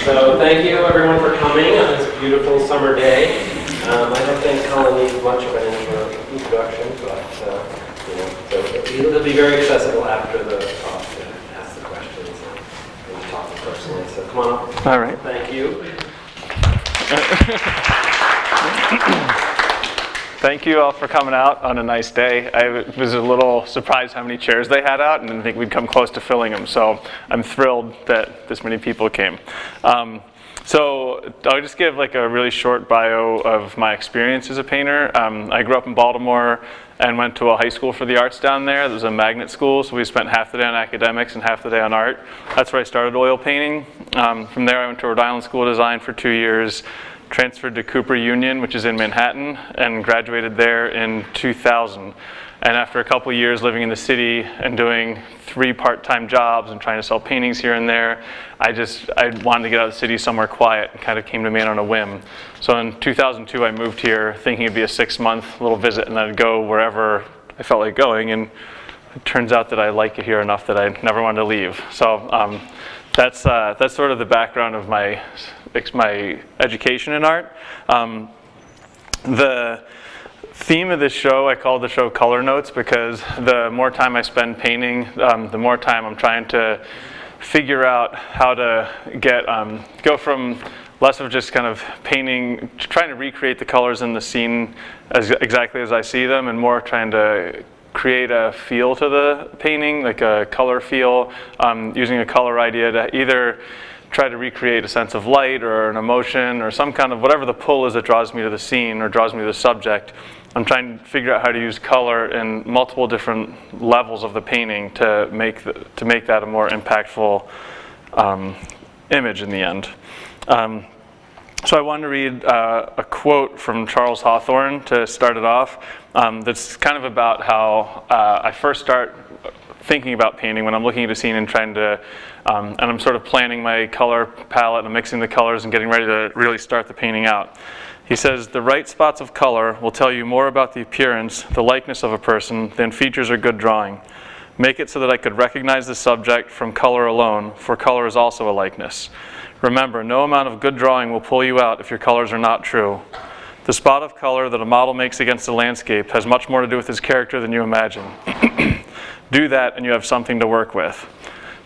So thank you everyone for coming on this beautiful summer day. I don't think Colin needs much of an introduction, but so it'll be very accessible after the talk to ask the questions and talk to personally. So come on up. All right. Thank you. Thank you all for coming out on a nice day. I was a little surprised how many chairs they had out, and didn't think we'd come close to filling them. So I'm thrilled that this many people came. So I'll just give like a really short bio of my experience as a painter. I grew up in Baltimore and went to a high school for the arts down there. It was a magnet school, so we spent half the day on academics and half the day on art. That's where I started oil painting. From there I went to Rhode Island School of Design for 2 years, transferred to Cooper Union, which is in Manhattan, and graduated there in 2000. And after a couple years living in the city and doing 3 part-time jobs and trying to sell paintings here and there, I wanted to get out of the city somewhere quiet, and kind of came to Maine on a whim. So in 2002 I moved here thinking it'd be a 6-month little visit and then I'd go wherever I felt like going, and it turns out that I like it here enough that I never wanted to leave. So that's sort of the background of my education in art. The theme of this show, I call the show Color Notes, because the more time I spend painting, the more time I'm trying to figure out how to go from less of just kind of painting, trying to recreate the colors in the scene exactly as I see them, and more trying to create a feel to the painting, like a color feel, using a color idea to either try to recreate a sense of light or an emotion or some kind of whatever the pull is that draws me to the scene or draws me to the subject. I'm trying to figure out how to use color in multiple different levels of the painting to make that a more impactful image in the end. So I wanted to read a quote from Charles Hawthorne to start it off. That's kind of about how I first start thinking about painting when I'm looking at a scene and trying to, and I'm sort of planning my color palette and mixing the colors and getting ready to really start the painting out. He says, "The right spots of color will tell you more about the appearance, the likeness of a person than features or good drawing. Make it so that I could recognize the subject from color alone, for color is also a likeness. Remember, no amount of good drawing will pull you out if your colors are not true. The spot of color that a model makes against a landscape has much more to do with his character than you imagine. Do that and you have something to work with."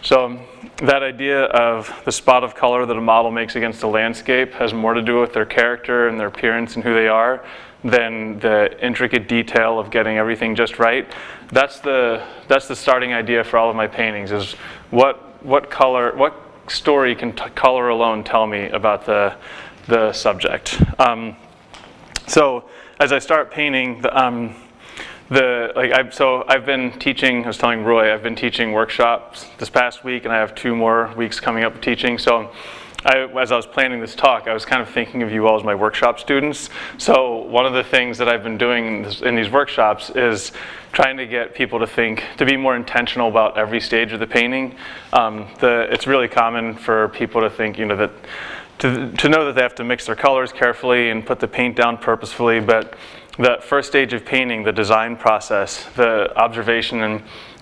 So that idea of the spot of color that a model makes against a landscape has more to do with their character and their appearance and who they are than the intricate detail of getting everything just right. That's the starting idea for all of my paintings, is what story can color alone tell me about the subject. So as I start painting, I've been teaching. I was telling Roy, I've been teaching workshops this past week, and I have 2 more weeks coming up teaching. So as I was planning this talk, I was kind of thinking of you all as my workshop students. So one of the things that I've been doing in these workshops is trying to get people to be more intentional about every stage of the painting. It's really common for people to think, that to know that they have to mix their colors carefully and put the paint down purposefully, but the first stage of painting, the design process, the observation, and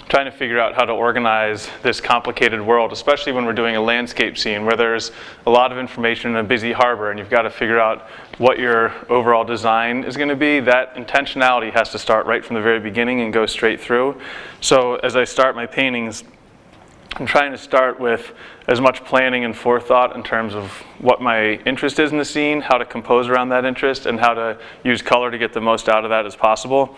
trying to figure out how to organize this complicated world, especially when we're doing a landscape scene where there's a lot of information in a busy harbor and you've got to figure out what your overall design is going to be. That intentionality has to start right from the very beginning and go straight through. So as I start my paintings, I'm trying to start with as much planning and forethought in terms of what my interest is in the scene, how to compose around that interest, and how to use color to get the most out of that as possible.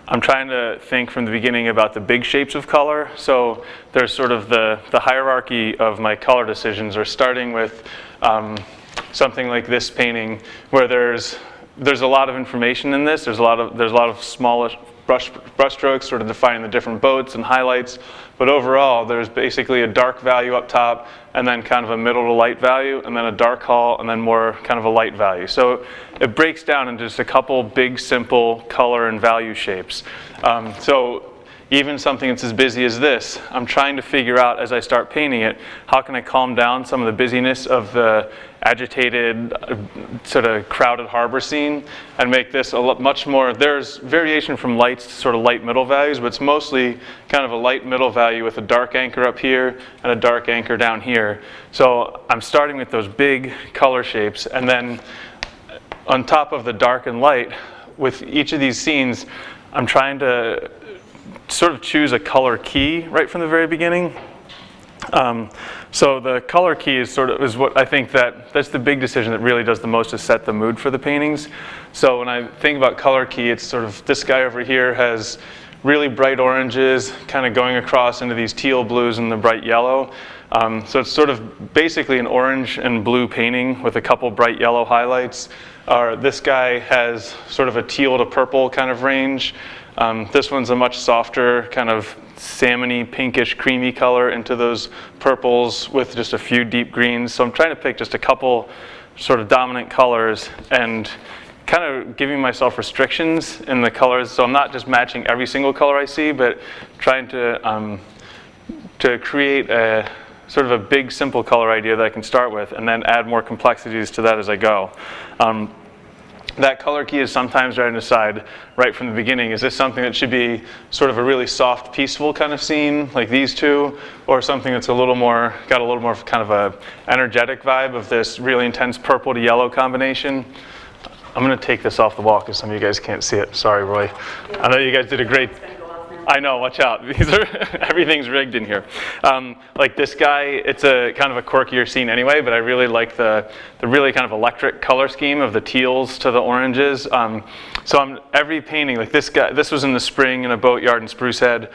I'm trying to think from the beginning about the big shapes of color. So there's sort of the hierarchy of my color decisions are starting with something like this painting, where there's a lot of information in this. There's a lot of smallish brush strokes sort of defining the different boats and highlights, but overall there's basically a dark value up top and then kind of a middle to light value and then a dark hull and then more kind of a light value. So it breaks down into just a couple big simple color and value shapes. So even something that's as busy as this, I'm trying to figure out as I start painting it, how can I calm down some of the busyness of the agitated, sort of crowded harbor scene and make this a lot much more, there's variation from lights to sort of light middle values, but it's mostly kind of a light middle value with a dark anchor up here and a dark anchor down here. So I'm starting with those big color shapes, and then on top of the dark and light, with each of these scenes, I'm trying to sort of choose a color key right from the very beginning. So the color key is what I think that's the big decision that really does the most to set the mood for the paintings. So when I think about color key, it's sort of this guy over here has really bright oranges kind of going across into these teal blues and the bright yellow. So it's sort of basically an orange and blue painting with a couple bright yellow highlights. This guy has sort of a teal to purple kind of range. This one's a much softer kind of salmony, pinkish, creamy color into those purples with just a few deep greens. So I'm trying to pick just a couple sort of dominant colors and kind of giving myself restrictions in the colors. So I'm not just matching every single color I see, but trying to create a sort of a big, simple color idea that I can start with and then add more complexities to that as I go. That color key is sometimes trying to decide right from the beginning, is this something that should be sort of a really soft, peaceful kind of scene, like these two, or something that's got a little more of kind of a energetic vibe of this really intense purple to yellow combination. I'm going to take this off the wall because some of you guys can't see it. Sorry, Roy. I know you guys did a great... I know, watch out. Everything's rigged in here. Like this guy, it's a kind of a quirkier scene anyway, but I really like the really kind of electric color scheme of the teals to the oranges. So every painting, like this guy, this was in the spring in a boatyard in Spruce Head.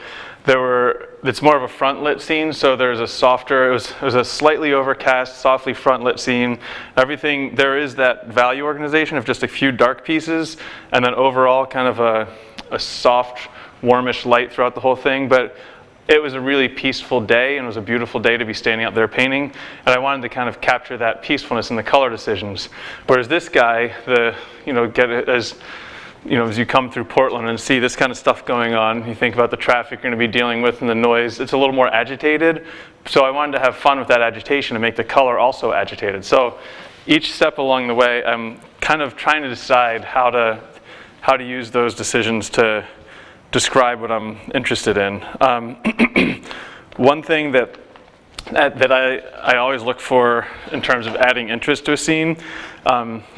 It's more of a front lit scene, so there's a softer, it was a slightly overcast, softly front lit scene. Everything, there is that value organization of just a few dark pieces, and then overall kind of a soft, warmish light throughout the whole thing, but it was a really peaceful day, and it was a beautiful day to be standing out there painting, and I wanted to kind of capture that peacefulness in the color decisions. Whereas this guy, as you come through Portland and see this kind of stuff going on, you think about the traffic you're going to be dealing with and the noise, it's a little more agitated, so I wanted to have fun with that agitation and make the color also agitated. So each step along the way, I'm kind of trying to decide how to use those decisions to describe what I'm interested in. One thing that I always look for in terms of adding interest to a scene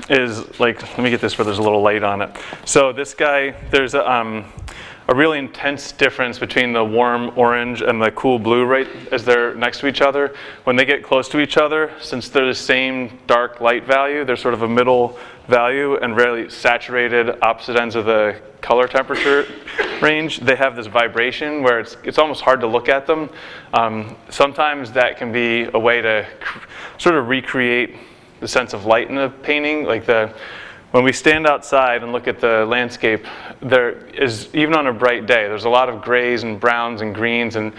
is, like, let me get this where there's a little light on it. So this guy, there's a really intense difference between the warm orange and the cool blue right as they're next to each other. When they get close to each other, since they're the same dark light value, they're sort of a middle value and really saturated opposite ends of the color temperature range, they have this vibration where it's almost hard to look at them. Sometimes that can be a way to sort of recreate the sense of light in the painting. Like when we stand outside and look at the landscape, there is, even on a bright day, there's a lot of grays and browns and greens, and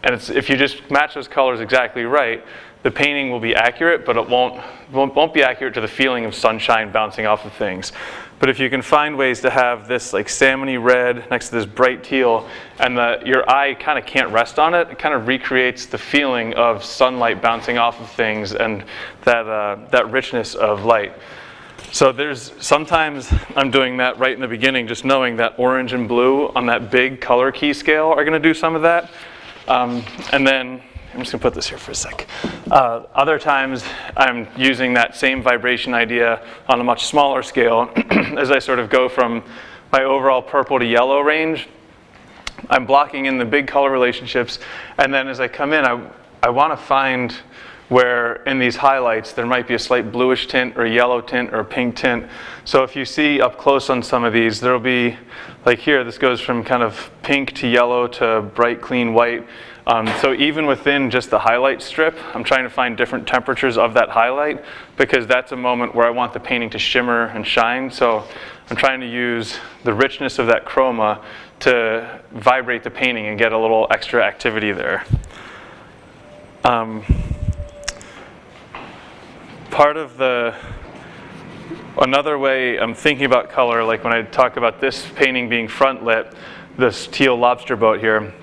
if you just match those colors exactly right, the painting will be accurate, but it won't be accurate to the feeling of sunshine bouncing off of things. But if you can find ways to have this like salmony red next to this bright teal, and your eye kind of can't rest on it, it kind of recreates the feeling of sunlight bouncing off of things and that richness of light. So sometimes I'm doing that right in the beginning, just knowing that orange and blue on that big color key scale are going to do some of that. And then I'm just going to put this here for a sec. Other times I'm using that same vibration idea on a much smaller scale as I sort of go from my overall purple to yellow range. I'm blocking in the big color relationships, and then as I come in, I want to find where in these highlights there might be a slight bluish tint or a yellow tint or a pink tint. So if you see up close on some of these, there'll be, like here, this goes from kind of pink to yellow to bright clean white. So even within just the highlight strip, I'm trying to find different temperatures of that highlight, because that's a moment where I want the painting to shimmer and shine. So I'm trying to use the richness of that chroma to vibrate the painting and get a little extra activity there. Another way I'm thinking about color, like when I talk about this painting being front lit, this teal lobster boat here,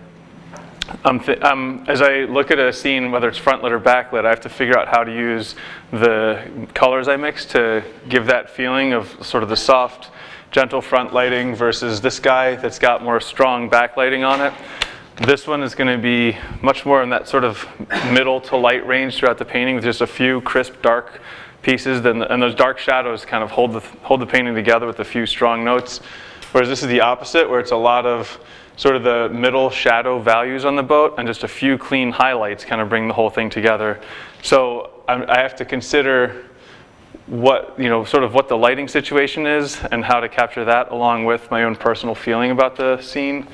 as I look at a scene, whether it's front lit or backlit, I have to figure out how to use the colors I mix to give that feeling of sort of the soft, gentle front lighting versus this guy that's got more strong backlighting on it. This one is going to be much more in that sort of middle to light range throughout the painting with just a few crisp dark pieces, and those dark shadows kind of hold the painting together with a few strong notes. Whereas this is the opposite, where it's a lot of sort of the middle shadow values on the boat and just a few clean highlights kind of bring the whole thing together. So I have to consider what, sort of what the lighting situation is and how to capture that along with my own personal feeling about the scene.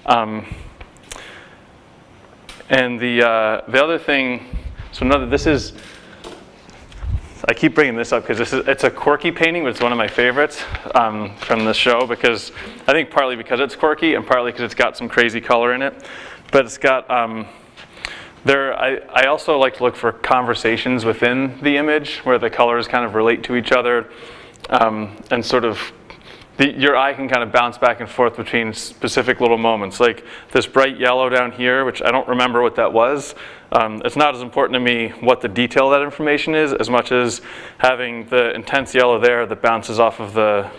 And the other thing, I keep bringing this up because it's a quirky painting, but it's one of my favorites from the show, because I think partly because it's quirky and partly because it's got some crazy color in it. But it's got, I also like to look for conversations within the image where the colors kind of relate to each other, and sort of your eye can kind of bounce back and forth between specific little moments. Like this bright yellow down here, which I don't remember what that was. It's not as important to me what the detail of that information is as much as having the intense yellow there that bounces off of the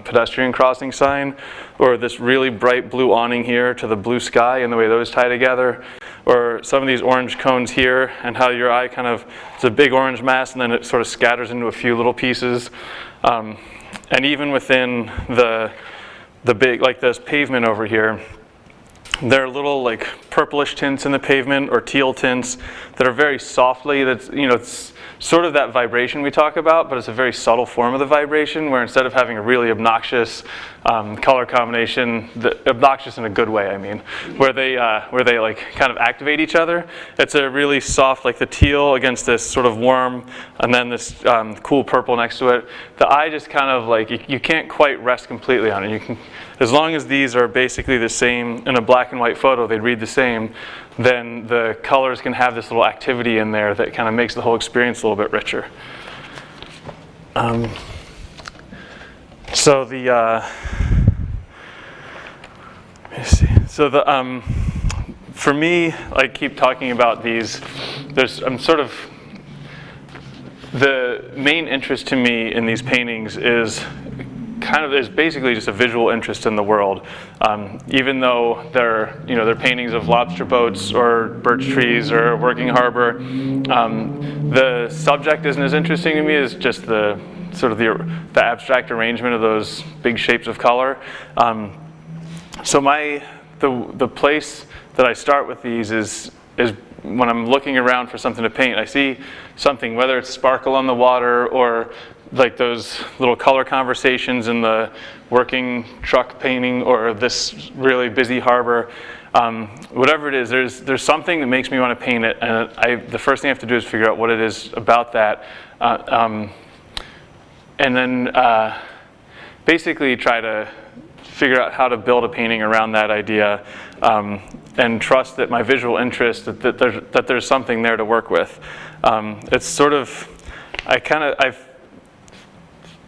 pedestrian crossing sign, or this really bright blue awning here to the blue sky and the way those tie together, or some of these orange cones here and how your eye kind of, it's a big orange mass and then it sort of scatters into a few little pieces. And even within the big, like this pavement over here, there are little like purplish tints in the pavement or teal tints that are very softly, it's sort of that vibration we talk about, but it's a very subtle form of the vibration where instead of having a really obnoxious color combination, obnoxious in a good way, I mean, where they like kind of activate each other, it's a really soft, like the teal against this sort of warm, and then this cool purple next to it. The eye just kind of like, you can't quite rest completely on it. You can, as long as these are basically the same in a black and white photo, they'd read the same, then the colors can have this little activity in there that kind of makes the whole experience a little bit richer. So the, let me see. So the, for me, I keep talking about these, the main interest to me in these paintings is basically just a visual interest in the world. Even though they're paintings of lobster boats or birch trees or a working harbor, the subject isn't as interesting to me as just the sort of the abstract arrangement of those big shapes of color. So the place that I start with these is when I'm looking around for something to paint. I see something, whether it's sparkle on the water or like those little color conversations in the working truck painting or this really busy harbor, whatever it is, there's something that makes me want to paint it, and the first thing I have to do is figure out what it is about that, and then basically try to figure out how to build a painting around that idea, and trust that my visual interest, that there's something there to work with. It's sort of,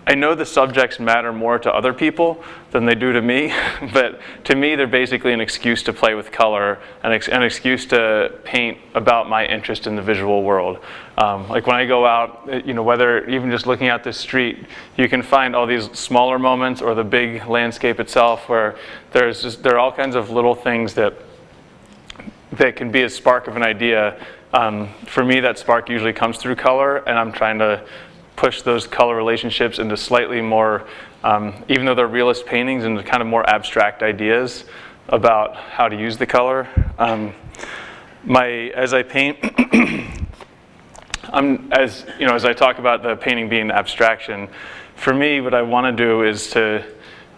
I know the subjects matter more to other people than they do to me, but to me they're basically an excuse to play with color, an excuse to paint about my interest in the visual world. Like when I go out, whether even just looking at this street, you can find all these smaller moments or the big landscape itself where there are all kinds of little things that can be a spark of an idea. For me, that spark usually comes through color, and I'm trying to push those color relationships into slightly more, even though they're realist paintings, into kind of more abstract ideas about how to use the color. As I paint, as I talk about the painting being abstraction, for me, what I want to do is to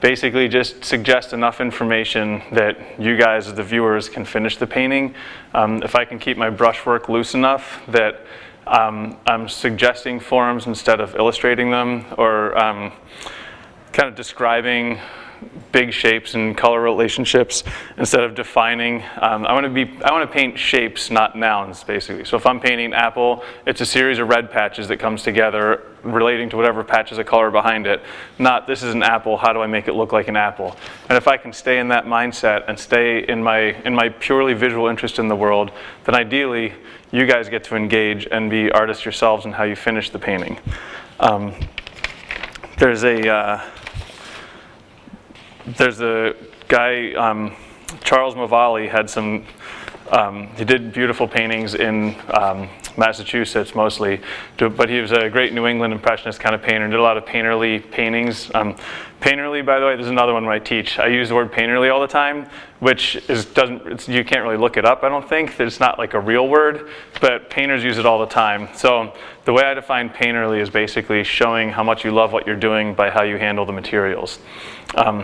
basically just suggest enough information that you guys, as the viewers, can finish the painting. If I can keep my brushwork loose enough that I'm suggesting forms instead of illustrating them, or kind of describing big shapes and color relationships instead of defining. I want to paint shapes, not nouns, basically. So if I'm painting apple, it's a series of red patches that comes together relating to whatever patches of color behind it. Not, this is an apple, how do I make it look like an apple? And if I can stay in that mindset and stay in my purely visual interest in the world, then ideally you guys get to engage and be artists yourselves in how you finish the painting. There's a guy, Charles Mavalli, had some, he did beautiful paintings in Massachusetts mostly, but he was a great New England Impressionist kind of painter and did a lot of painterly paintings. Painterly, by the way, this is another one where I teach. I use the word painterly all the time, which you can't really look it up, I don't think. It's not like a real word, but painters use it all the time. So the way I define painterly is basically showing how much you love what you're doing by how you handle the materials.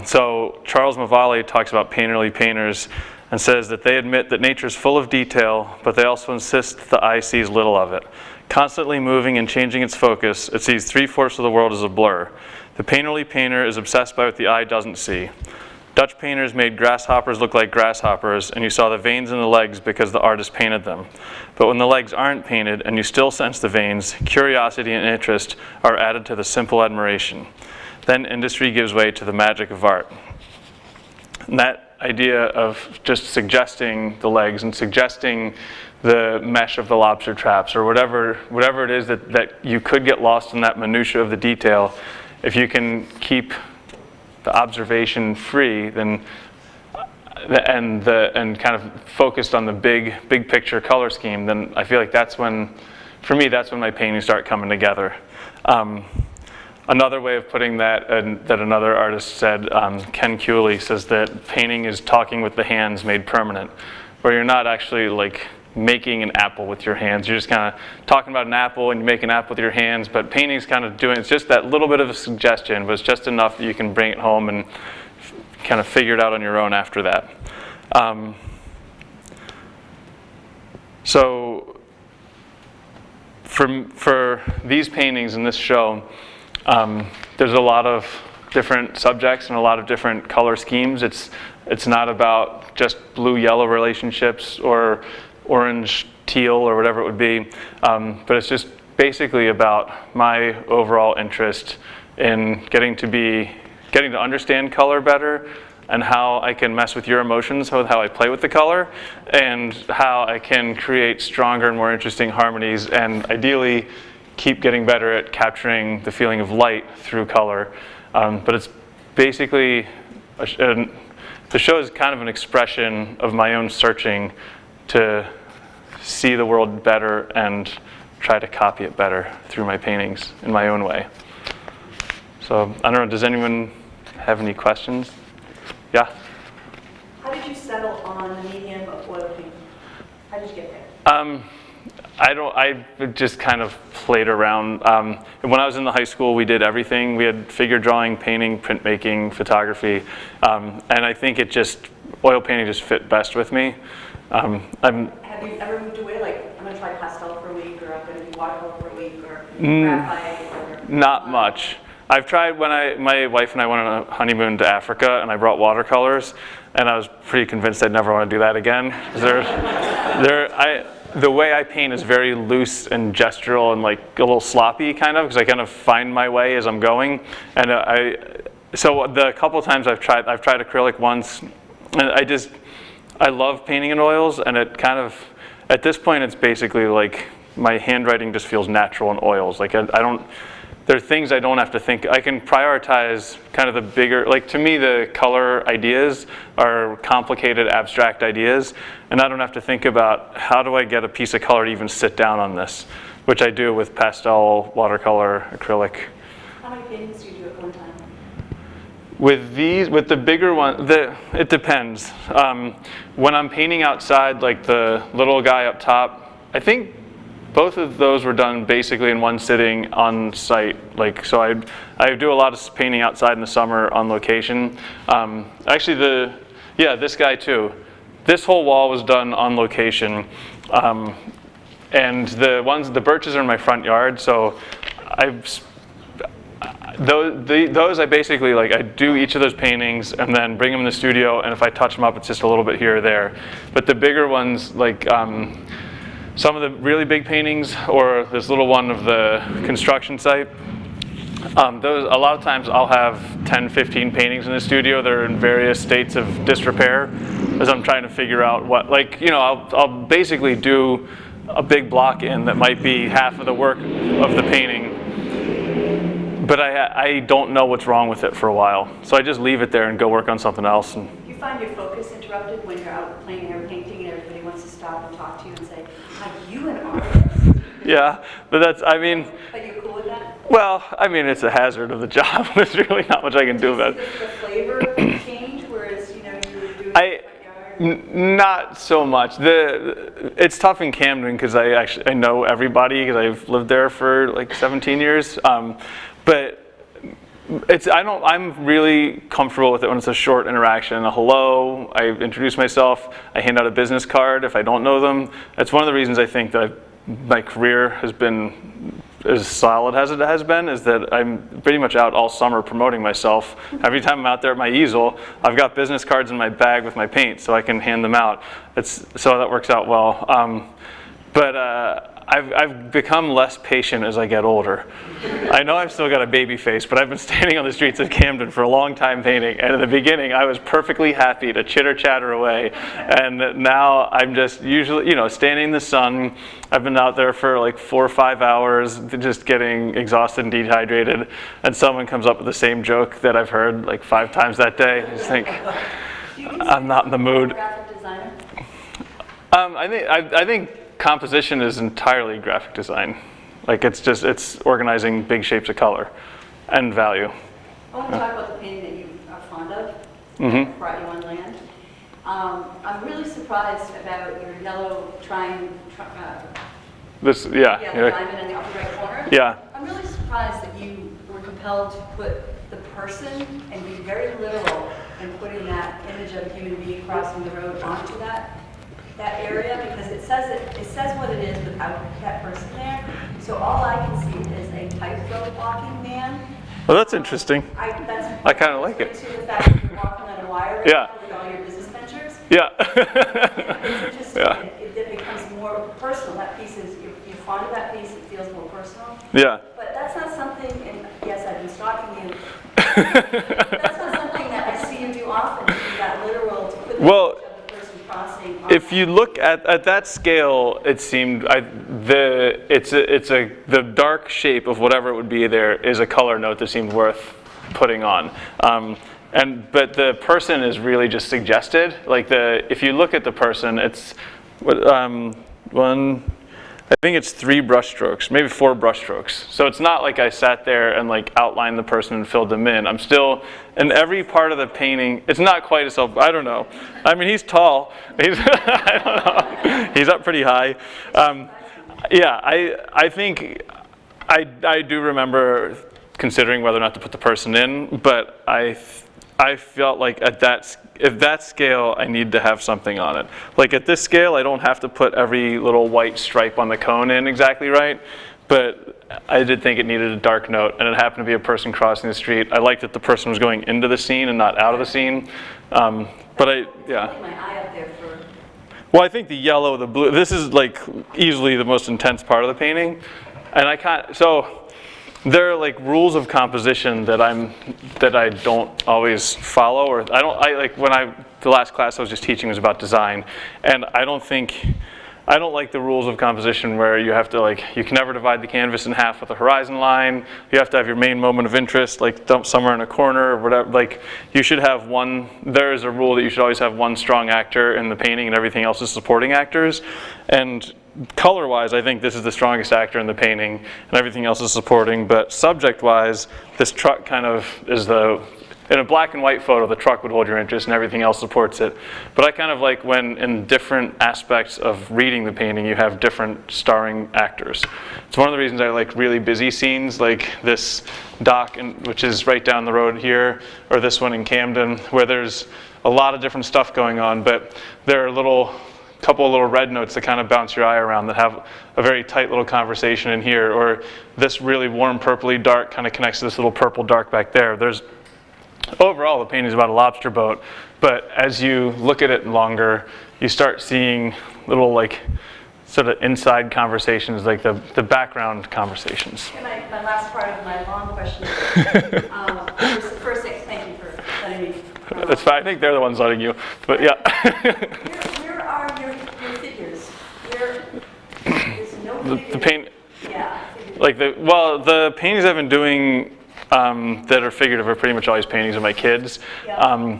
So Charles Mavalli talks about painterly painters and says that they admit that nature is full of detail, but they also insist that the eye sees little of it. Constantly moving and changing its focus, it sees 3/4 of the world as a blur. The painterly painter is obsessed by what the eye doesn't see. Dutch painters made grasshoppers look like grasshoppers, and you saw the veins in the legs because the artist painted them. But when the legs aren't painted and you still sense the veins, curiosity and interest are added to the simple admiration. Then industry gives way to the magic of art. And that idea of just suggesting the legs and suggesting the mesh of the lobster traps or whatever it is that you could get lost in that minutia of the detail, if you can keep the observation free, then and kind of focused on the big picture color scheme, then I feel like that's when, for me, that's when my paintings start coming together. Another way of putting that, that another artist said, Ken Cooley, says that painting is talking with the hands made permanent, where you're not actually like making an apple with your hands. You're just kind of talking about an apple and you make an apple with your hands, but painting's kind of doing, it's just that little bit of a suggestion, but it's just enough that you can bring it home and kind of figure it out on your own after that. So for these paintings in this show, there's a lot of different subjects and a lot of different color schemes. It's not about just blue-yellow relationships or orange-teal or whatever it would be, but it's just basically about my overall interest in getting to understand color better and how I can mess with your emotions, with how I play with the color, and how I can create stronger and more interesting harmonies, and ideally keep getting better at capturing the feeling of light through color. But it's basically, the show is kind of an expression of my own searching to see the world better and try to copy it better through my paintings in my own way. So I don't know, does anyone have any questions? Yeah? How did you settle on the medium of oil painting? How did you get there? I just kind of played around. When I was in the high school, we did everything. We had figure drawing, painting, printmaking, photography, and I think oil painting just fit best with me. Have you ever moved away, like, I'm going to try pastel for a week, or I'm going to do watercolor for a week, or graphite? Or not much. I've tried my wife and I went on a honeymoon to Africa, and I brought watercolors, and I was pretty convinced I'd never want to do that again. The way I paint is very loose and gestural and like a little sloppy kind of, because I kind of find my way as I'm going. And so the couple times I've tried acrylic once, and I love painting in oils, and it kind of, at this point it's basically like my handwriting just feels natural in oils. Like there are things I don't have to think. I can prioritize kind of the bigger, like to me the color ideas are complicated abstract ideas, and I don't have to think about how do I get a piece of color to even sit down on this, which I do with pastel, watercolor, acrylic. How many paintings do you do at one time? With the bigger one, it depends. When I'm painting outside, like the little guy up top, I think both of those were done basically in one sitting on site. Like, so I do a lot of painting outside in the summer on location. Actually, this guy too. This whole wall was done on location, and the birches are in my front yard. So those I basically I do each of those paintings and then bring them in the studio. And if I touch them up, it's just a little bit here or there. But the bigger ones, like. some of the really big paintings, or this little one of the construction site, those, a lot of times I'll have 10, 15 paintings in the studio that are in various states of disrepair as I'm trying to figure out what, like, you know, I'll basically do a big block in that might be half of the work of the painting, but I don't know what's wrong with it for a while. So I just leave it there and go work on something else. And You find your focus interrupted when you're out playing or painting and everybody wants to stop and talk to you and say, are you an artist? yeah, but that's, I mean, Are you cool with that? well, I mean, it's a hazard of the job. There's really not much I can do about it. Does the flavor change, whereas, you know, you were doing it in the front yard? Not so much. It's tough in Camden because I know everybody because I've lived there for like 17 years. But I'm really comfortable with it when it's a short interaction. A hello, I introduce myself, I hand out a business card if I don't know them. That's one of the reasons I think that my career has been as solid as it has been, is that I'm pretty much out all summer promoting myself. Every time I'm out there at my easel, I've got business cards in my bag with my paint so I can hand them out. So that works out well. I've become less patient as I get older. I know I've still got a baby face, but I've been standing on the streets of Camden for a long time painting, and in the beginning I was perfectly happy to chitter chatter away, and now I'm just usually, you know, standing in the sun. I've been out there for like 4 or 5 hours, just getting exhausted and dehydrated, and someone comes up with the same joke that I've heard like 5 times that day. I just think, I'm not in the mood. Graphic designer? I think composition is entirely graphic design. Like it's organizing big shapes of color and value. I want to talk about the painting that you are fond of, Mm-hmm. brought you on land. I'm really surprised about your yellow diamond in the upper right corner. Yeah. I'm really surprised that you were compelled to put the person and be very literal in putting that image of a human being crossing the road onto that area, because it says what it is without that person there. So all I can see is a tightrope walking man. Well, that's interesting. I kind of like it. To the fact that you're walking on a wire right now with all your business ventures. Yeah. It's interesting. Yeah. It becomes more personal. That piece is, you're fond of that piece, it feels more personal. Yeah. But that's not something, and yes, I've been stalking you. That's not something that I see you do often, to be that literal, to put the Well, image of the person crossing. if you look at that scale, it seemed the dark shape of whatever it would be there is a color note that seemed worth putting on. But the person is really just suggested. Like if you look at the person, it's I think it's 3 brush strokes, maybe 4 brush strokes. So it's not like I sat there and like outlined the person and filled them in. I'm still, in every part of the painting, it's not quite as I don't know. I mean, he's tall. I don't know. He's up pretty high. Yeah, I think, I do remember considering whether or not to put the person in, but I felt like at that scale, I need to have something on it. Like at this scale, I don't have to put every little white stripe on the cone in exactly right, but I did think it needed a dark note, and it happened to be a person crossing the street. I liked that the person was going into the scene and not out of the scene. Yeah. My eye up there for. Well, I think the yellow, the blue, this is like easily the most intense part of the painting, and so there are like rules of composition that I don't always follow, or the last class I was just teaching was about design, and I don't like the rules of composition where you have to you can never divide the canvas in half with a horizon line. You have to have your main moment of interest dumped somewhere in a corner or whatever. You should have one. There is a rule that you should always have one strong actor in the painting and everything else is supporting actors. And color-wise, I think this is the strongest actor in the painting, and everything else is supporting. But subject-wise, this truck kind of is in a black and white photo, the truck would hold your interest and everything else supports it. But I kind of like when in different aspects of reading the painting, you have different starring actors. It's one of the reasons I like really busy scenes, like this dock, which is right down the road here, or this one in Camden, where there's a lot of different stuff going on, but there are couple of little red notes that kind of bounce your eye around that have a very tight little conversation in here, or this really warm purpley dark kind of connects to this little purple dark back there. Overall, the painting is about a lobster boat, but as you look at it longer, you start seeing little sort of inside conversations, like the background conversations. And my last part of my long question is, first, thank you for letting me. That's fine. I think they're the ones letting you, but yeah. Where are your figures? Where is no figures? The paint, Yeah. like the paintings I've been doing that are figurative are pretty much always paintings of my kids. Yeah.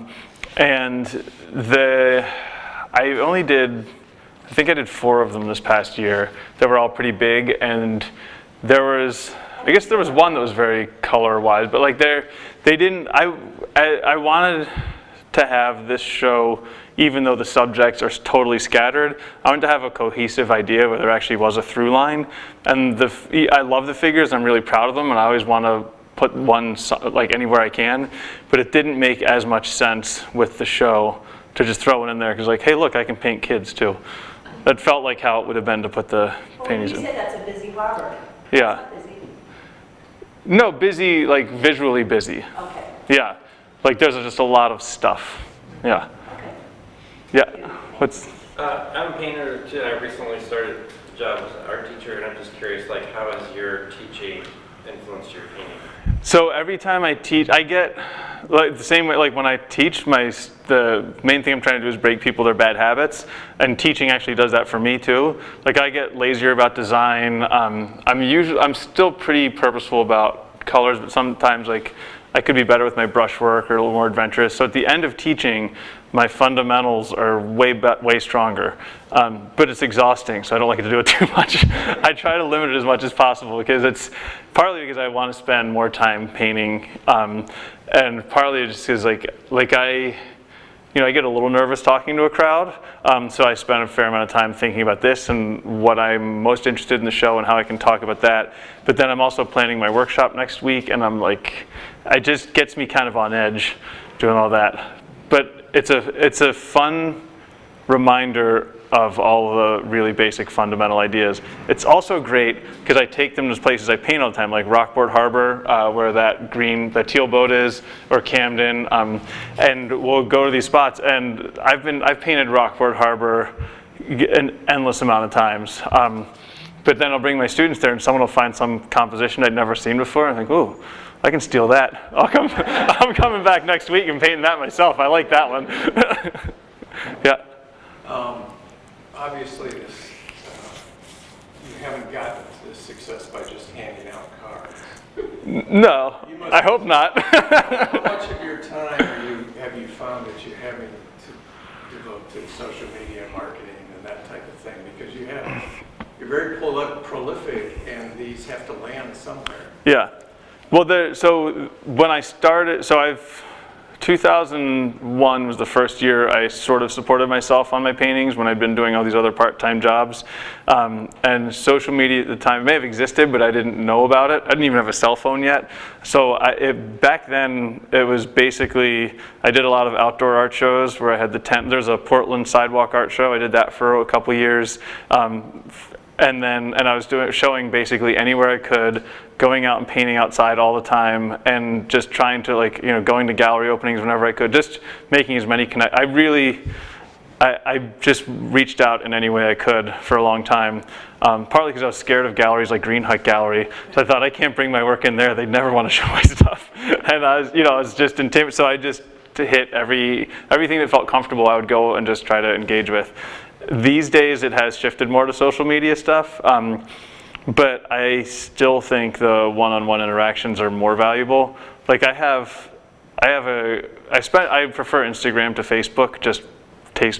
And I think I did 4 of them this past year that were all pretty big, and I guess there was one that was very color-wise, but like I wanted to have this show, even though the subjects are totally scattered, I wanted to have a cohesive idea where there actually was a through line. And I love the figures, I'm really proud of them, and I always want to put one like anywhere I can, but it didn't make as much sense with the show to just throw it in there, because like, hey look, I can paint kids too. That felt like how it would have been to put the paintings in. You said that's a busy harbor. Yeah. It's not busy. No, busy, like visually busy. Okay. Yeah, like there's just a lot of stuff. Yeah. Okay. Yeah. What's? I'm a painter too, and I recently started a job as an art teacher, and I'm just curious, like, how has your teaching influenced your painting? So every time I teach, I get like the same way. Like when I teach, the main thing I'm trying to do is break people their bad habits, and teaching actually does that for me too. Like I get lazier about design. I'm still pretty purposeful about colors, but sometimes like I could be better with my brushwork or a little more adventurous. So at the end of teaching, my fundamentals are way stronger, but it's exhausting, so I don't like to do it too much. I try to limit it as much as possible, because it's partly because I want to spend more time painting, and partly just because I get a little nervous talking to a crowd, so I spend a fair amount of time thinking about this and what I'm most interested in the show and how I can talk about that. But then I'm also planning my workshop next week, and I'm like, it just gets me kind of on edge doing all that. But it's a fun reminder of all the really basic fundamental ideas. It's also great because I take them to places I paint all the time, like Rockport Harbor, where that teal boat is, or Camden, and we'll go to these spots. And I've painted Rockport Harbor an endless amount of times. But then I'll bring my students there, and someone will find some composition I'd never seen before, and I think, ooh, I can steal that. I'm coming back next week and painting that myself. I like that one. Yeah. Obviously, you haven't gotten to this success by just handing out cards. No, I hope not. How much of your time have you found that you're having to devote to social media marketing and that type of thing? Because you're very prolific, and these have to land somewhere. Yeah. Well, so when I started, 2001 was the first year I sort of supported myself on my paintings when I'd been doing all these other part-time jobs. And social media at the time, it may have existed, but I didn't know about it. I didn't even have a cell phone yet. So back then, it was basically, I did a lot of outdoor art shows where I had the tent. There's a Portland sidewalk art show. I did that for a couple years. And I was showing basically anywhere I could, going out and painting outside all the time, and just trying to going to gallery openings whenever I could, just making as many I just reached out in any way I could for a long time, partly because I was scared of galleries like Greenhut Gallery, so I thought, I can't bring my work in there, they'd never want to show my stuff. And I was just intimidated, so I just, to hit everything that felt comfortable, I would go and just try to engage with. These days it has shifted more to social media stuff, but I still think the one-on-one interactions are more valuable. Like I prefer Instagram to Facebook, just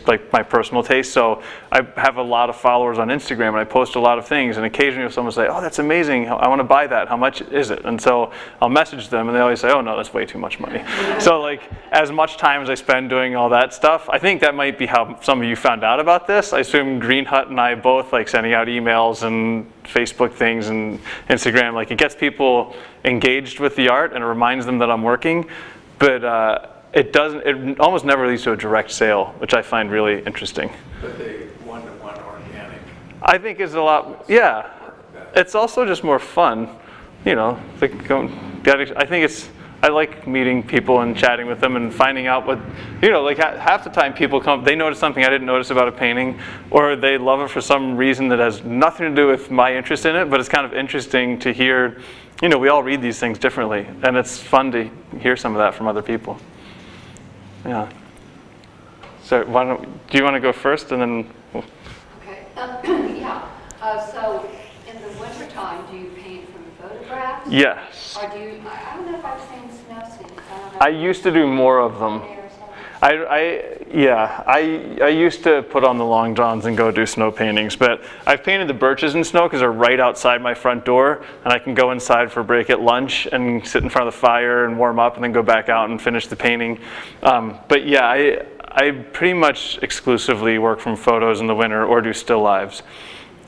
like my personal taste. So I have a lot of followers on Instagram, and I post a lot of things, and occasionally someone will say, oh, that's amazing, I want to buy that, how much is it? And so I'll message them, and they always say, oh no, that's way too much money. So like, as much time as I spend doing all that stuff, I think that might be how some of you found out about this. I assume Greenhut and I both like sending out emails and Facebook things and Instagram, like it gets people engaged with the art and it reminds them that I'm working, but it almost never leads to a direct sale, which I find really interesting. But the one-to-one organic. I think is a lot, yeah. It's also just more fun, I think I like meeting people and chatting with them and finding out what, you know, like half the time people come, they notice something I didn't notice about a painting, or they love it for some reason that has nothing to do with my interest in it, but it's kind of interesting to hear, you know, we all read these things differently, and it's fun to hear some of that from other people. Yeah. So do you want to go first, and then Okay. Yeah. So in the wintertime, do you paint from photographs? Yes. Or do you, I don't know if I've seen snow scenes. I don't know. I used to do more of them. I used to put on the long johns and go do snow paintings, but I've painted the birches in snow because they're right outside my front door, and I can go inside for a break at lunch and sit in front of the fire and warm up and then go back out and finish the painting. But yeah, I pretty much exclusively work from photos in the winter or do still lives.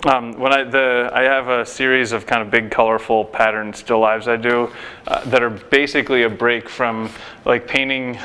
I have a series of kind of big, colorful pattern still lives I do that are basically a break from like painting.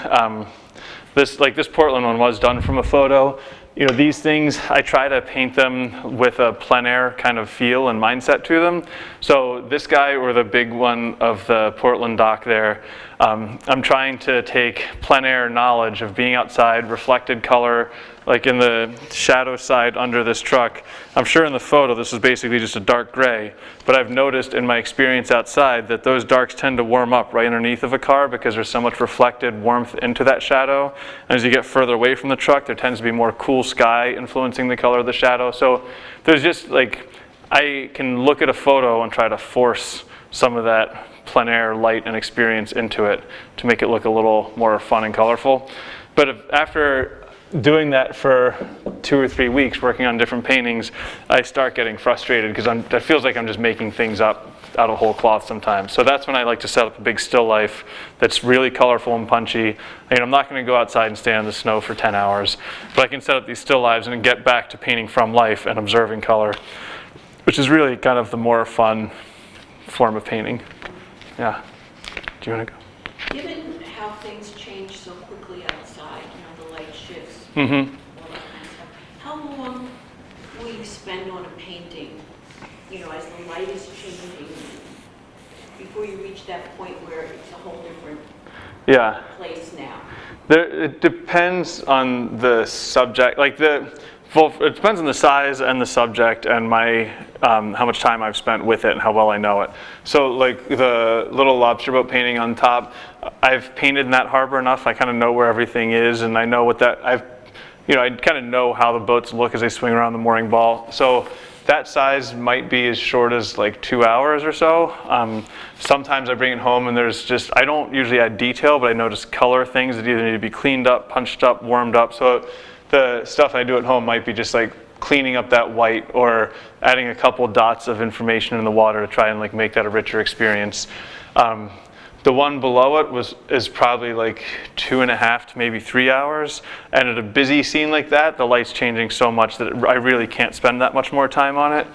This Portland one was done from a photo. You know, these things, I try to paint them with a plein air kind of feel and mindset to them. So this guy, or the big one of the Portland dock there, I'm trying to take plein air knowledge of being outside, reflected color, like in the shadow side under this truck. I'm sure in the photo this is basically just a dark gray, but I've noticed in my experience outside that those darks tend to warm up right underneath of a car because there's so much reflected warmth into that shadow. And as you get further away from the truck, there tends to be more cool sky influencing the color of the shadow. So there's just like, I can look at a photo and try to force some of that plein air light and experience into it to make it look a little more fun and colorful. But after doing that for 2 or 3 weeks, working on different paintings, I start getting frustrated because it feels like I'm just making things up out of whole cloth sometimes. So that's when I like to set up a big still life that's really colorful and punchy. I mean, I'm not going to go outside and stand in the snow for 10 hours, but I can set up these still lives and get back to painting from life and observing color, which is really kind of the more fun form of painting. Yeah. Do you want to go? Given how things change so quickly outside, you know, the light shifts, Mm-hmm. all that kind of stuff, how long will you spend on a painting, you know, as the light is changing, before you reach that point where it's a whole different place now? It depends on the subject. It depends on the size and the subject and my how much time I've spent with it and how well I know it. So like the little lobster boat painting on top, I've painted in that harbor enough. I kind of know where everything is, and I know what that I kind of know how the boats look as they swing around the mooring ball. So that size might be as short as like 2 hours or so. Sometimes I bring it home and I don't usually add detail, but I notice color things that either need to be cleaned up, punched up, warmed up. So the stuff I do at home might be just like cleaning up that white or adding a couple dots of information in the water to try and like make that a richer experience. The one below it is probably like 2.5 to maybe 3 hours. And at a busy scene like that, the light's changing so much that I really can't spend that much more time on it.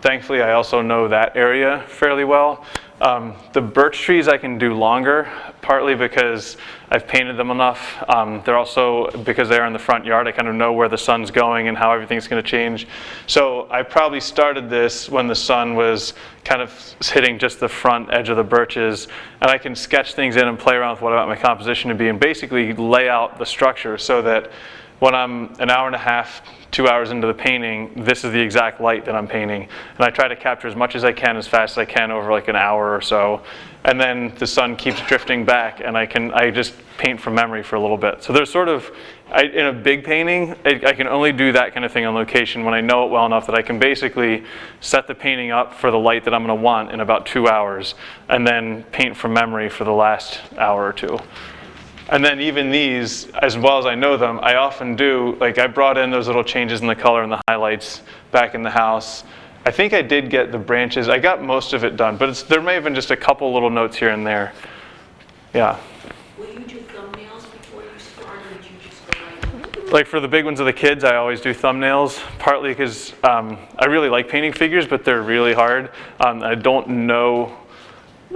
Thankfully, I also know that area fairly well. The birch trees I can do longer, partly because I've painted them enough. They're also, because they're in the front yard, I kind of know where the sun's going and how everything's going to change. So I probably started this when the sun was kind of hitting just the front edge of the birches, and I can sketch things in and play around with what I want my composition to be and basically lay out the structure so that when I'm an hour and a half, 2 hours into the painting, this is the exact light that I'm painting. And I try to capture as much as I can, as fast as I can over like an hour or so. And then the sun keeps drifting back, and I just paint from memory for a little bit. So there's sort of, in a big painting, I can only do that kind of thing on location when I know it well enough that I can basically set the painting up for the light that I'm going to want in about 2 hours, and then paint from memory for the last hour or two. And then even these, as well as I know them, I often do, like I brought in those little changes in the color and the highlights back in the house. I think I did get the branches, I got most of it done, but there may have been just a couple little notes here and there. Yeah. Will you do thumbnails before you start, or did you just go right? Like for the big ones of the kids, I always do thumbnails, partly because I really like painting figures, but they're really hard.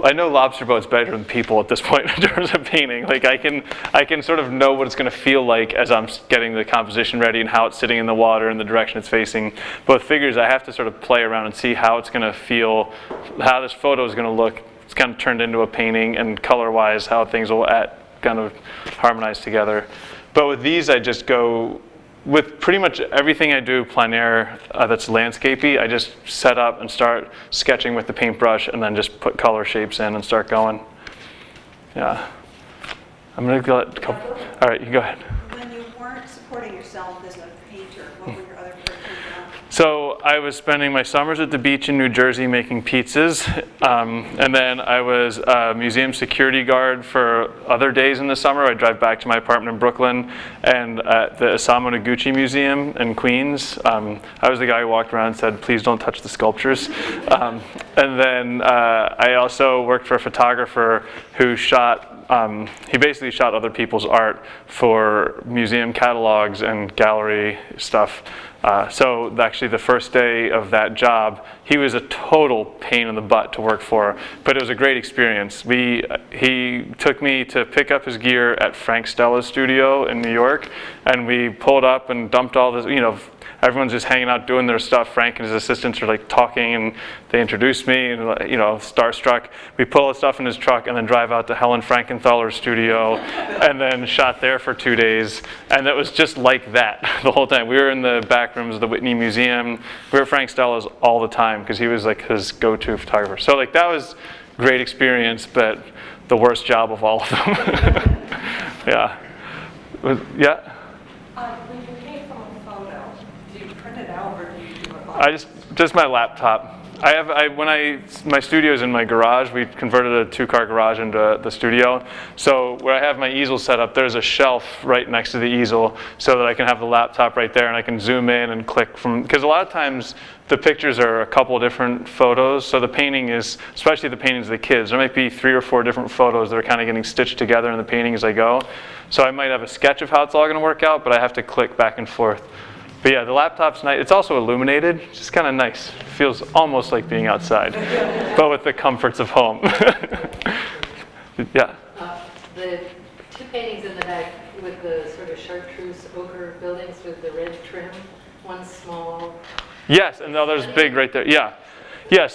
I know lobster boats better than people at this point in terms of painting. Like I can sort of know what it's going to feel like as I'm getting the composition ready and how it's sitting in the water and the direction it's facing. But with figures, I have to sort of play around and see how it's going to feel, how this photo is going to look it's kind of turned into a painting, and color-wise, how things will kind of harmonize together. But with these, I just go, with pretty much everything I do plein air that's landscapey, I just set up and start sketching with the paintbrush and then just put color shapes in and start going. Yeah. I'm going to go let a couple. All right, you go ahead. When you weren't supporting yourself as a painter, what were your other curriculum? So I was spending my summers at the beach in New Jersey making pizzas, and then I was a museum security guard for other days in the summer. I'd drive back to my apartment in Brooklyn, and at the Isamu Noguchi Museum in Queens, I was the guy who walked around and said, please don't touch the sculptures. And then I also worked for a photographer who he basically shot other people's art for museum catalogs and gallery stuff. So actually the first day of that job, he was a total pain in the butt to work for, but it was a great experience. He took me to pick up his gear at Frank Stella's studio in New York, and we pulled up and dumped all this, everyone's just hanging out doing their stuff. Frank and his assistants are like talking, and they introduced me, and starstruck. We pull the stuff in his truck and then drive out to Helen Frankenthaler's studio, and then shot there for 2 days. And it was just like that the whole time. We were in the back rooms of the Whitney Museum. We were at Frank Stella's all the time because he was like his go-to photographer. So like that was a great experience, but the worst job of all of them. Yeah. Yeah. When you take from a photo, do you print it out or do you do it? Just my laptop. My studio's in my garage. We converted a 2-car garage into the studio. So where I have my easel set up, there's a shelf right next to the easel so that I can have the laptop right there and I can zoom in and click from, because a lot of times the pictures are a couple different photos. So the painting is, especially the paintings of the kids, there might be 3 or 4 different photos that are kind of getting stitched together in the painting as I go. So I might have a sketch of how it's all going to work out, but I have to click back and forth. But yeah, the laptop's nice. It's also illuminated, which is kind of nice. It feels almost like being outside, but with the comforts of home. Yeah. The 2 paintings in the back with the sort of chartreuse ochre buildings with the red trim, one's small. Yes, and the other's big right there. Yeah. Yeah,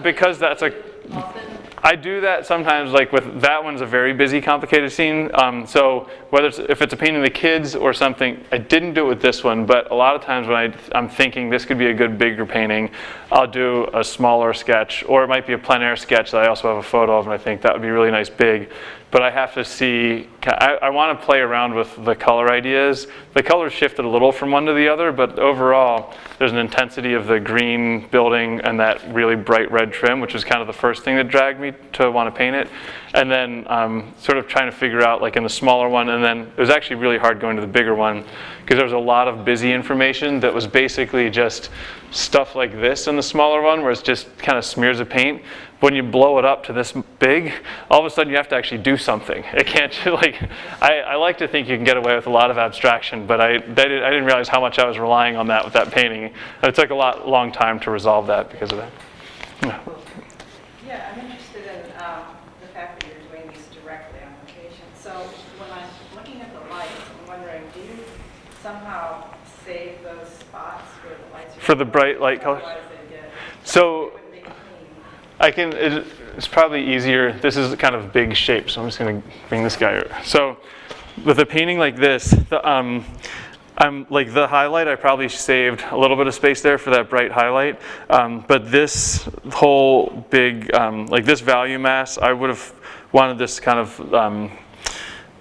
because that's a... Often? I do that sometimes, like with that one's a very busy, complicated scene. So if it's a painting of the kids or something, I didn't do it with this one, but a lot of times when I'm thinking this could be a good bigger painting, I'll do a smaller sketch, or it might be a plein air sketch that I also have a photo of, and I think that would be really nice big. But I have to see, I want to play around with the color ideas. The colors shifted a little from one to the other, but overall, there's an intensity of the green building and that really bright red trim, which is kind of the first thing that dragged me to want to paint it. And then sort of trying to figure out, like in the smaller one, and then it was actually really hard going to the bigger one, because there was a lot of busy information that was basically just stuff like this in the smaller one, where it's just kind of smears of paint. When you blow it up to this big, all of a sudden you have to actually do something. It can't, I like to think you can get away with a lot of abstraction, but I didn't realize how much I was relying on that with that painting. And it took a long time to resolve that because of that. Yeah. Yeah, I'm interested in the fact that you're doing these directly on location. So when I'm looking at the lights, I'm wondering, do you somehow save those spots where the lights are... For the bright light colors? So it's probably easier. This is kind of big shape, so I'm just going to bring this guy over. So with a painting like this, like the highlight, I probably saved a little bit of space there for that bright highlight. But this whole big, like this value mass, I would have wanted this kind of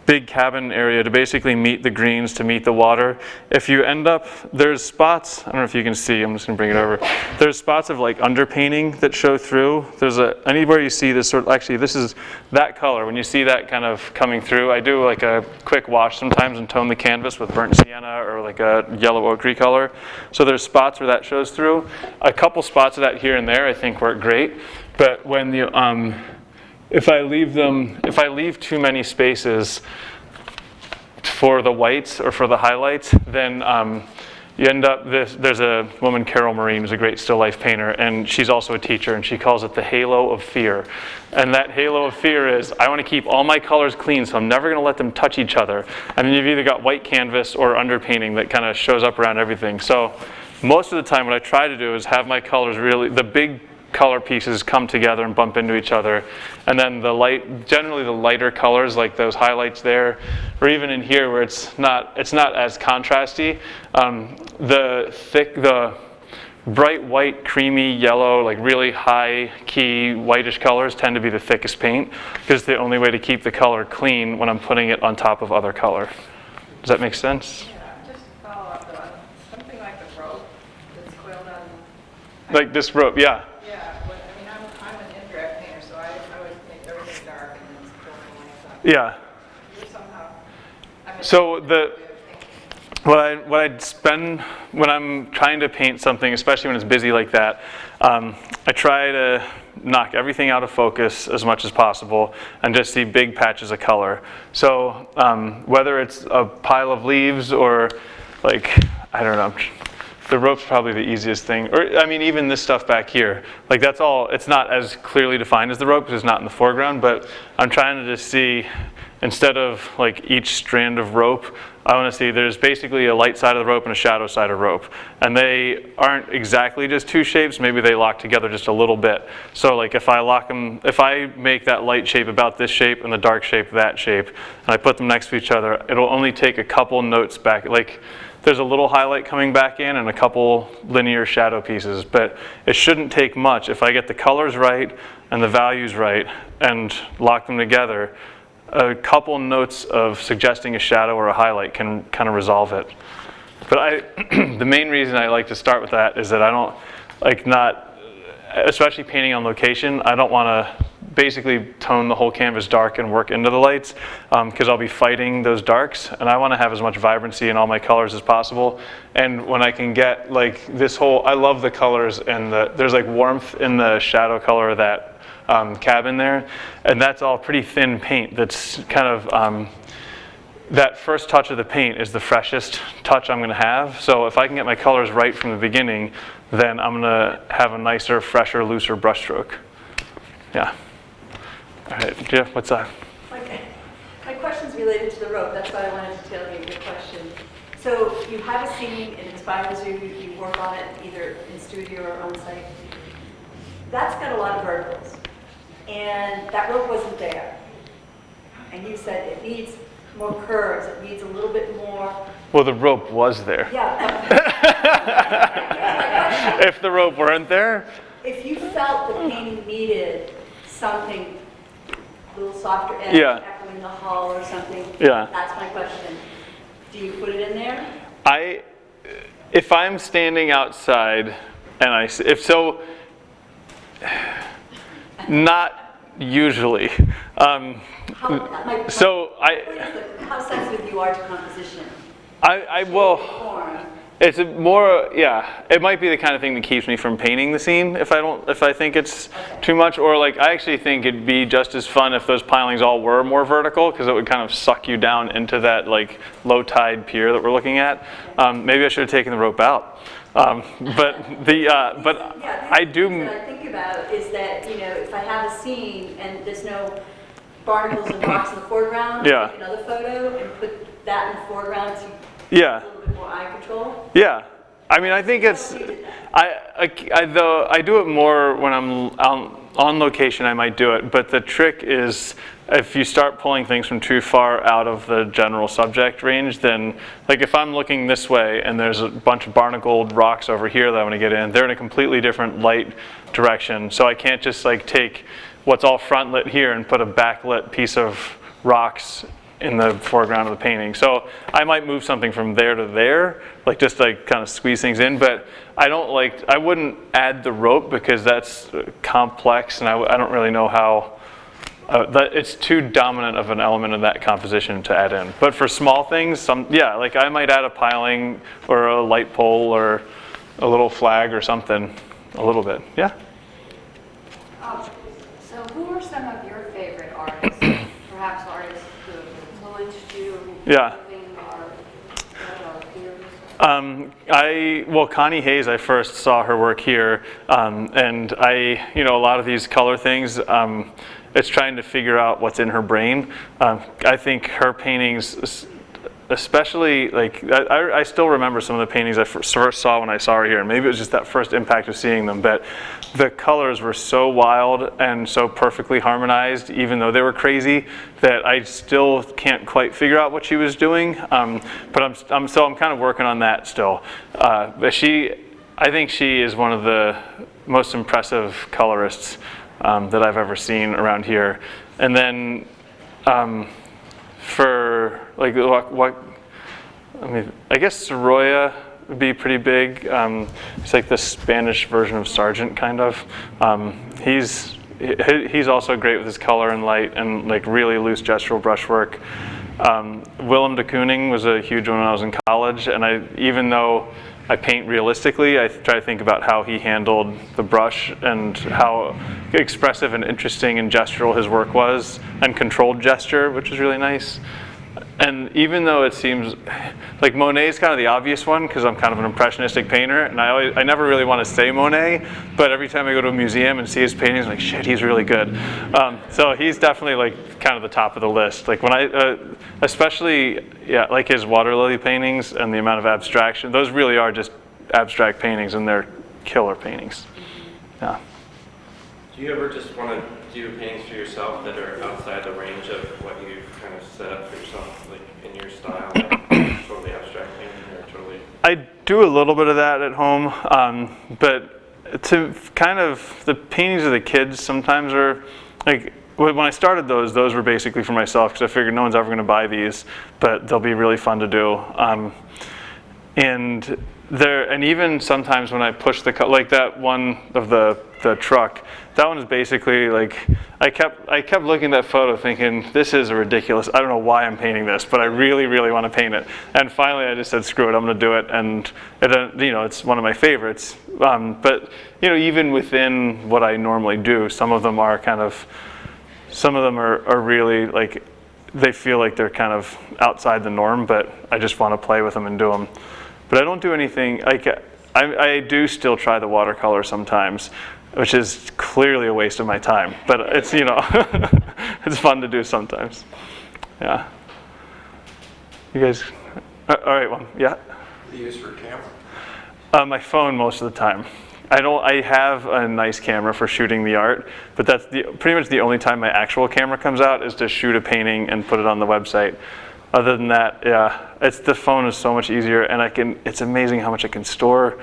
big cabin area to basically meet the greens, to meet the water. If you end up, there's spots, I don't know if you can see, I'm just going to bring it over. There's spots of like underpainting that show through. There's anywhere you see this sort of, actually this is that color. When you see that kind of coming through, I do like a quick wash sometimes and tone the canvas with burnt sienna or like a yellow ochre color. So there's spots where that shows through. A couple spots of that here and there I think work great. But when you, if I leave too many spaces for the whites or for the highlights, then you end up, there's a woman, Carol Marine, who's a great still life painter, and she's also a teacher, and she calls it the halo of fear. And that halo of fear is, I want to keep all my colors clean, so I'm never going to let them touch each other. And then you've either got white canvas or underpainting that kind of shows up around everything. So most of the time what I try to do is have my colors really, the big color pieces come together and bump into each other. And then generally the lighter colors, like those highlights there, or even in here where it's not as contrasty, the bright white, creamy yellow, like really high key whitish colors tend to be the thickest paint, because it's the only way to keep the color clean when I'm putting it on top of other color. Does that make sense? Yeah, just to follow up though, something like the rope that's coiled on. Like this rope, yeah. Yeah, but, I mean, I'm an indirect painter, so I always make everything dark and then fill in the lights up. Yeah. You're somehow, I mean. So what I'd spend when I'm trying to paint something, especially when it's busy like that, I try to knock everything out of focus as much as possible and just see big patches of color. So whether it's a pile of leaves or like, I don't know, the rope's probably the easiest thing. Or I mean, even this stuff back here, like that's all, it's not as clearly defined as the rope because it's not in the foreground, but I'm trying to just see, instead of like each strand of rope, I want to see there's basically a light side of the rope and a shadow side of rope. And they aren't exactly just two shapes, maybe they lock together just a little bit. So like if I make that light shape about this shape and the dark shape that shape, and I put them next to each other, it'll only take a couple notes back. Like there's a little highlight coming back in and a couple linear shadow pieces, but it shouldn't take much. If I get the colors right and the values right and lock them together, a couple notes of suggesting a shadow or a highlight can kind of resolve it. But the main reason I like to start with that is that I don't especially painting on location, I don't want to basically tone the whole canvas dark and work into the lights because I'll be fighting those darks, and I want to have as much vibrancy in all my colors as possible. And when I can get like this whole, I love the colors and there's like warmth in the shadow color of that cabin there, and that's all pretty thin paint. That's kind of that first touch of the paint is the freshest touch I'm going to have. So if I can get my colors right from the beginning, then I'm going to have a nicer, fresher, looser brushstroke. Yeah. All right, Jeff, what's that? My question's related to the rope. That's why I wanted to tell you the question. So you have a scene, it inspires you, you work on it either in studio or on site. That's got a lot of verticals. And that rope wasn't there. And you said it needs more curves, it needs a little bit more. Well, the rope was there. Yeah. If the rope weren't there? If you felt the painting needed something, a little softer edge, Yeah. echoing the hull or something, Yeah. that's my question. Do you put it in there? If I'm standing outside and not usually. How sensitive you are to composition? Well, it's it might be the kind of thing that keeps me from painting the scene if I think it's too much, or like I actually think it'd be just as fun if those pilings all were more vertical, because it would kind of suck you down into that like low tide pier that we're looking at. Maybe I should have taken the rope out. But I do. What I think about is that, you know, if I have a scene and there's no barnacles and rocks in the foreground, Yeah. take another photo and put that in the foreground to Yeah. a little bit more eye control. Yeah. I mean, I think it's, I do it more when I'm on location, I might do it, but the trick is if you start pulling things from too far out of the general subject range, then like if I'm looking this way and there's a bunch of barnacled rocks over here that I want to get in, they're in a completely different light direction. So I can't just like take what's all front lit here and put a backlit piece of rocks in the foreground of the painting. So I might move something from there to there, like just like kind of squeeze things in, but I wouldn't add the rope because that's complex and I don't really know how, it's too dominant of an element of that composition to add in. But for small things, like I might add a piling or a light pole or a little flag or something, a little bit, yeah? So who are some of your favorite artists, perhaps artists who have influenced you? Yeah. Or Kany Hayes, I first saw her work here, and a lot of these color things, it's trying to figure out what's in her brain. I think her paintings especially like I still remember some of the paintings I first saw when I saw her here, and maybe it was just that first impact of seeing them, but the colors were so wild and so perfectly harmonized, even though they were crazy, that I still can't quite figure out what she was doing. But I'm kind of working on that still. But I think she is one of the most impressive colorists that I've ever seen around here. And then for like what I mean, I guess Sorolla would be pretty big. It's like the Spanish version of Sargent, kind of. He's also great with his color and light and like really loose gestural brushwork. Willem de Kooning was a huge one when I was in college, and even though I paint realistically, I try to think about how he handled the brush and how expressive and interesting and gestural his work was, and controlled gesture, which is really nice. And even though it seems like Monet is kind of the obvious one, because I'm kind of an impressionistic painter, and I never really want to say Monet, but every time I go to a museum and see his paintings, I'm like, shit, he's really good. So he's definitely like kind of the top of the list. Like when especially, yeah, like his water lily paintings and the amount of abstraction, those really are just abstract paintings, and they're killer paintings. Yeah. Do you ever just want to do paintings for yourself that are outside the range of what you've kind of set up for yourself, like in your style, like totally abstract painting or totally? I do a little bit of that at home, but to kind of the paintings of the kids sometimes are like, when I started those were basically for myself, because I figured no one's ever going to buy these, but they'll be really fun to do. And even sometimes when I push like that one of the truck, that one is basically like, I kept looking at that photo thinking, this is ridiculous. I don't know why I'm painting this, but I really, really want to paint it. And finally I just said, screw it, I'm going to do it. And it's one of my favorites. But even within what I normally do, some of them are really like, they feel like they're kind of outside the norm, but I just want to play with them and do them. But I don't do anything, like, I do still try the watercolor sometimes, which is clearly a waste of my time. But it's, it's fun to do sometimes. Yeah. You guys, all right, one, yeah? What do you use for a camera? My phone most of the time. I have a nice camera for shooting the art, but that's pretty much the only time my actual camera comes out is to shoot a painting and put it on the website. Other than that, yeah, the phone is so much easier, and it's amazing how much I can store.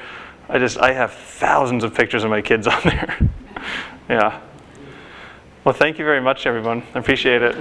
I have thousands of pictures of my kids on there. Yeah. Well, thank you very much, everyone. I appreciate it.